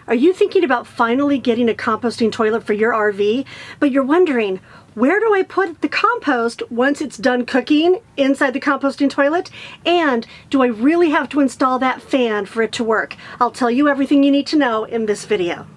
Are you thinking about finally getting a composting toilet for your RV, but you're wondering, where do I put the compost once it's done cooking inside the composting toilet? And do I really have to install that fan for it to work? I'll tell you everything you need to know in this video.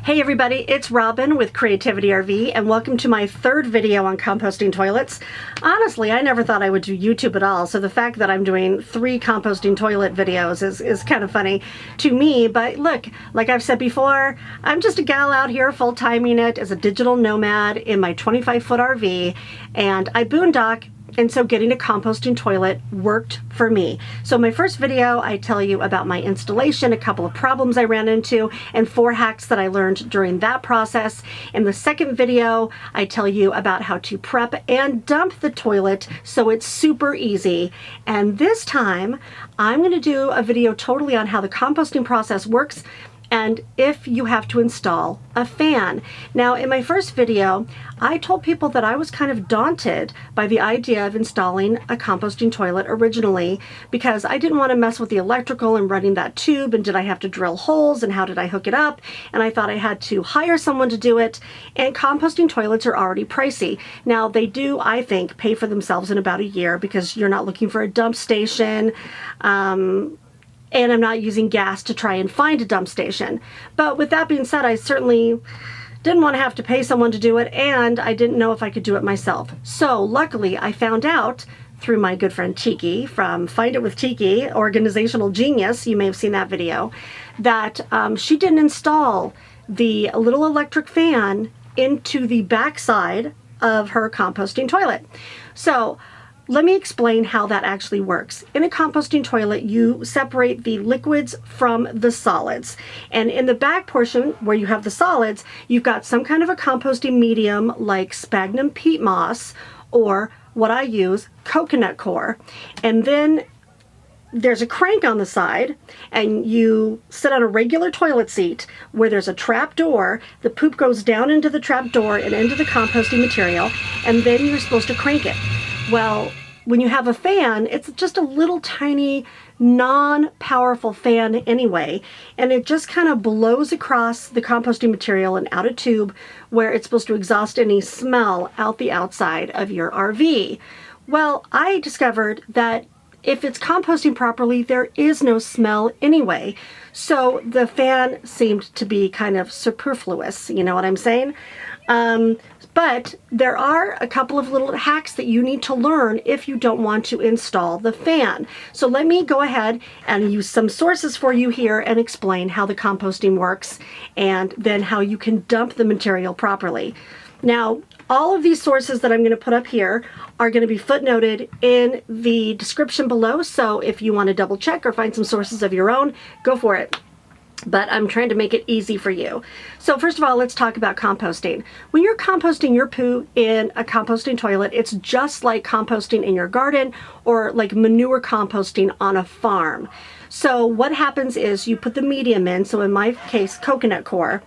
Hey everybody, it's Robin with Creativity RV and welcome to my third video on composting toilets. Honestly, I never thought I would do YouTube at all, so the fact that I'm doing 3 composting toilet videos is kind of funny to me, but look, like I've said before, I'm just a gal out here full-timing it as a digital nomad in my 25-foot RV, and I boondock. And so getting a composting toilet worked for me. So in my first video, I tell you about my installation, a couple of problems I ran into, and 4 hacks that I learned during that process. In the second video, I tell you about how to prep and dump the toilet so it's super easy. And this time, I'm going to do a video totally on how the composting process works and if you have to install a fan. Now, in my first video, I told people that I was kind of daunted by the idea of installing a composting toilet originally because I didn't want to mess with the electrical and running that tube, and did I have to drill holes and how did I hook it up? And I thought I had to hire someone to do it, and composting toilets are already pricey. Now, they do, I think, pay for themselves in about a year because you're not looking for a dump station, and I'm not using gas to try and find a dump station. But with that being said, I certainly didn't want to have to pay someone to do it, and I didn't know if I could do it myself. So luckily, I found out through my good friend Tiki from Find It with Tiki, Organizational Genius, you may have seen that video, that she didn't install the little electric fan into the backside of her composting toilet. So let me explain how that actually works. In a composting toilet, you separate the liquids from the solids. And in the back portion, where you have the solids, you've got some kind of a composting medium like sphagnum peat moss, or what I use, coconut coir. And then there's a crank on the side, and you sit on a regular toilet seat where there's a trap door. The poop goes down into the trap door and into the composting material, and then you're supposed to crank it. Well, when you have a fan, it's just a little tiny, non-powerful fan anyway, and it just kind of blows across the composting material and out a tube where it's supposed to exhaust any smell out the outside of your RV. Well, I discovered that if it's composting properly, there is no smell anyway. So the fan seemed to be kind of superfluous, you know what I'm saying? But there are a couple of little hacks that you need to learn if you don't want to install the fan. So let me go ahead and use some sources for you here and explain how the composting works and then how you can dump the material properly. Now, all of these sources that I'm going to put up here are going to be footnoted in the description below. So if you want to double check or find some sources of your own, go for it. But I'm trying to make it easy for you. So first of all, let's talk about composting. When you're composting your poo in a composting toilet, it's just like composting in your garden or like manure composting on a farm. So what happens is you put the medium in, so in my case, coconut coir,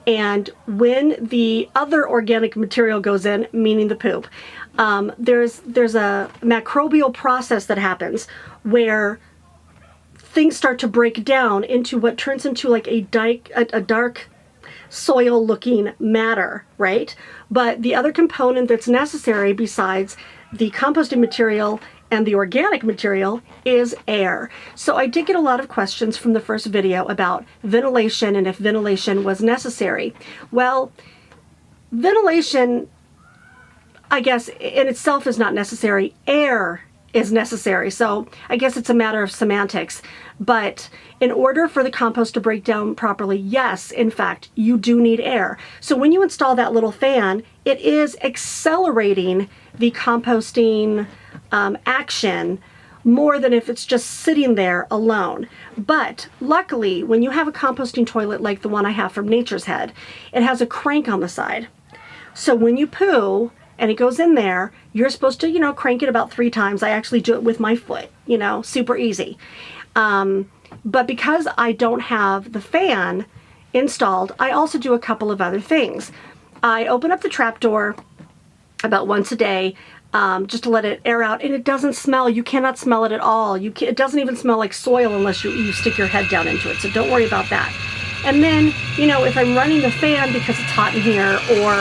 and when the other organic material goes in, meaning the poop, there's a microbial process that happens where things start to break down into what turns into like a dark soil looking matter, right? But the other component that's necessary besides the composting material and the organic material is air. So I did get a lot of questions from the first video about ventilation and if ventilation was necessary. Well, ventilation, I guess, in itself is not necessary. Air is necessary. So I guess it's a matter of semantics. But in order for the compost to break down properly, yes, in fact, you do need air. So when you install that little fan, it is accelerating the composting action more than if it's just sitting there alone. But luckily, when you have a composting toilet like the one I have from Nature's Head, it has a crank on the side. So when you poo, and it goes in there, you're supposed to, crank it about 3 times. I actually do it with my foot, super easy. But because I don't have the fan installed, I also do a couple of other things. I open up the trapdoor about once a day, just to let it air out, and it doesn't smell. You cannot smell it at all. It doesn't even smell like soil unless you stick your head down into it, so don't worry about that. And then, you know, if I'm running the fan because it's hot in here, or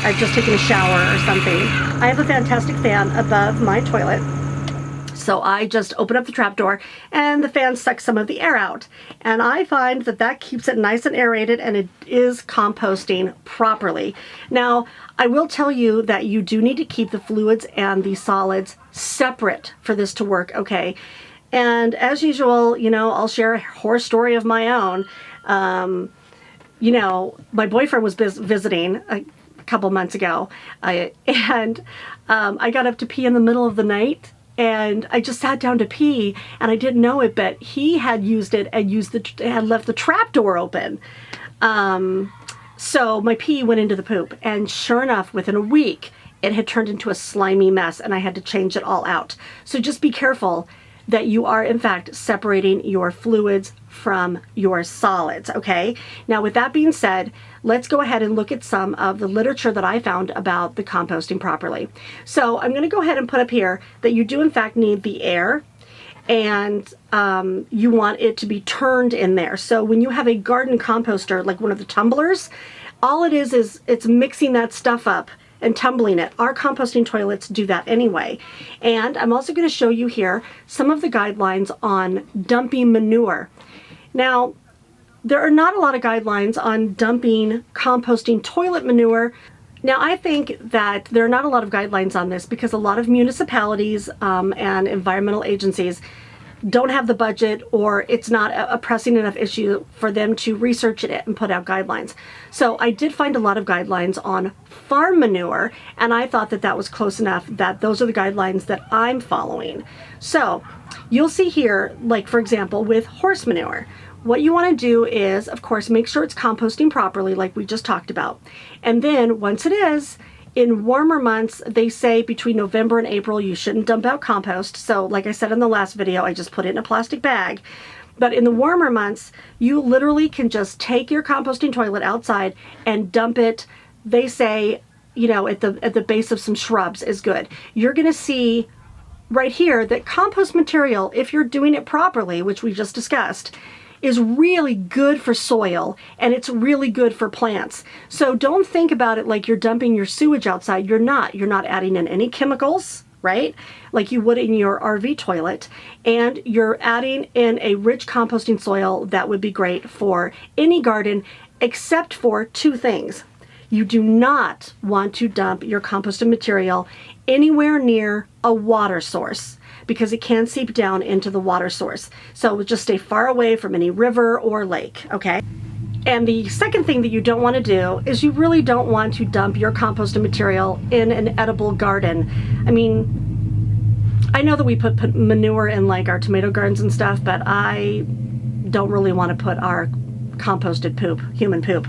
I've just taken a shower or something, I have a fantastic fan above my toilet. So I just open up the trapdoor and the fan sucks some of the air out. And I find that that keeps it nice and aerated, and it is composting properly. Now, I will tell you that you do need to keep the fluids and the solids separate for this to work, okay? And as usual, you know, I'll share a horror story of my own. You know, my boyfriend was visiting a couple months ago, and I got up to pee in the middle of the night. And I just sat down to pee, and I didn't know it, but he had used it and had left the trap door open. So my pee went into the poop, and sure enough, within a week, it had turned into a slimy mess, and I had to change it all out. So just be careful that you are, in fact, separating your fluids from your solids, okay? Now, with that being said, let's go ahead and look at some of the literature that I found about the composting properly. So I'm going to go ahead and put up here that you do, in fact, need the air, and you want it to be turned in there. So when you have a garden composter, like one of the tumblers, all it is it's mixing that stuff up and tumbling it. Our composting toilets do that anyway. And I'm also going to show you here some of the guidelines on dumping manure. Now, there are not a lot of guidelines on dumping composting toilet manure. Now, I think that there are not a lot of guidelines on this because a lot of municipalities and environmental agencies don't have the budget, or it's not a pressing enough issue for them to research it and put out guidelines. So I did find a lot of guidelines on farm manure, and I thought that that was close enough that those are the guidelines that I'm following. So you'll see here, like for example, with horse manure, what you want to do is, of course, make sure it's composting properly like we just talked about. And then once it is, in warmer months, they say between November and April, you shouldn't dump out compost. So like I said in the last video, I just put it in a plastic bag. But in the warmer months, you literally can just take your composting toilet outside and dump it. They say, you know, at the base of some shrubs is good. You're going to see right here that compost material, if you're doing it properly, which we just discussed, is really good for soil, and it's really good for plants. So don't think about it like you're dumping your sewage outside. You're not. You're not adding in any chemicals, right? Like you would in your RV toilet. And you're adding in a rich composting soil that would be great for any garden, except for two things. You do not want to dump your composted material anywhere near a water source, because it can seep down into the water source. So just stay far away from any river or lake, okay? And the second thing that you don't want to do is you really don't want to dump your composted material in an edible garden. I mean, I know that we put manure in like our tomato gardens and stuff, but I don't really want to put our composted poop, human poop,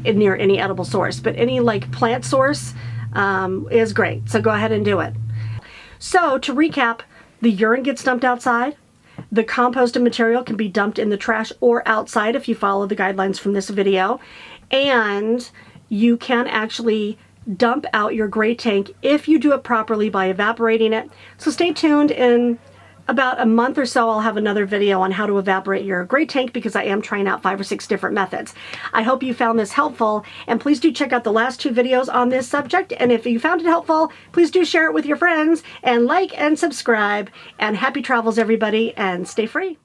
near any edible source. But any like plant source is great. So go ahead and do it. So to recap, the urine gets dumped outside. The composted material can be dumped in the trash or outside if you follow the guidelines from this video. And you can actually dump out your gray tank if you do it properly by evaporating it. So stay tuned. In about a month or so, I'll have another video on how to evaporate your gray tank, because I am trying out 5 or 6 different methods. I hope you found this helpful, and please do check out the last 2 videos on this subject. And if you found it helpful, please do share it with your friends and like and subscribe. And happy travels, everybody, and stay free.